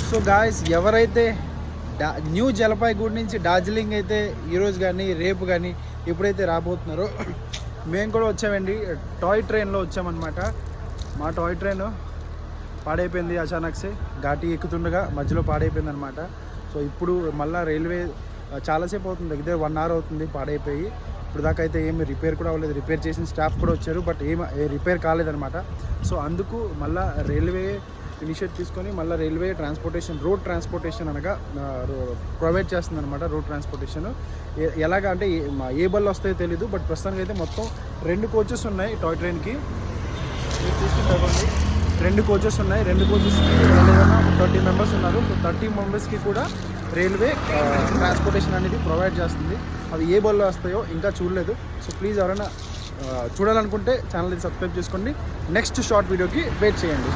So guys, ఎవరైతే new జలపాయిగూడ నుంచి డార్జిలింగ్ అయితే ఈరోజు కానీ రేపు కానీ ఎప్పుడైతే రాబోతున్నారో మేము కూడా వచ్చామండి. టాయ్ ట్రైన్లో వచ్చామన్నమాట. మా టాయ్ ట్రైన్ పాడైపోయింది అచానక్సే, ఘాటి ఎక్కుతుండగా మధ్యలో పాడైపోయింది అనమాట. సో ఇప్పుడు మళ్ళీ రైల్వే చాలాసేపు అవుతుంది, దగ్గర 1 hour అవుతుంది పాడైపోయి. ఇప్పుడు దాకా అయితే ఏమి రిపేర్ కూడా అవ్వలేదు. రిపేర్ చేసిన స్టాఫ్ కూడా వచ్చారు, బట్ రిపేర్ కాలేదనమాట. సో అందుకు మళ్ళీ రైల్వే ఇనిషియేట్ తీసుకొని మళ్ళీ రైల్వే ట్రాన్స్పోర్టేషన్, రోడ్ ట్రాన్స్పోర్టేషన్ అనగా ప్రొవైడ్ చేస్తుంది అనమాట. రోడ్ ట్రాన్స్పోర్టేషన్ ఎలాగా అంటే ఏ బళ్ళు వస్తాయో తెలీదు, బట్ ప్రస్తుతానికి అయితే మొత్తం 2 coaches ఉన్నాయి టాయ్ ట్రైన్కి. మీరు చూసుకుంటారండి, 2 coaches ఉన్నాయి. 2 coachesకి ఏదైనా 30 members ఉన్నారు. 30 members కూడా రైల్వే ట్రాన్స్పోర్టేషన్ అనేది ప్రొవైడ్ చేస్తుంది. అవి ఏ బల్లో వస్తాయో ఇంకా చూడలేదు. సో ప్లీజ్ ఎవరైనా చూడాలనుకుంటే ఛానల్ని సబ్స్క్రైబ్ చేసుకోండి. నెక్స్ట్ షార్ట్ వీడియోకి వెయిట్ చేయండి.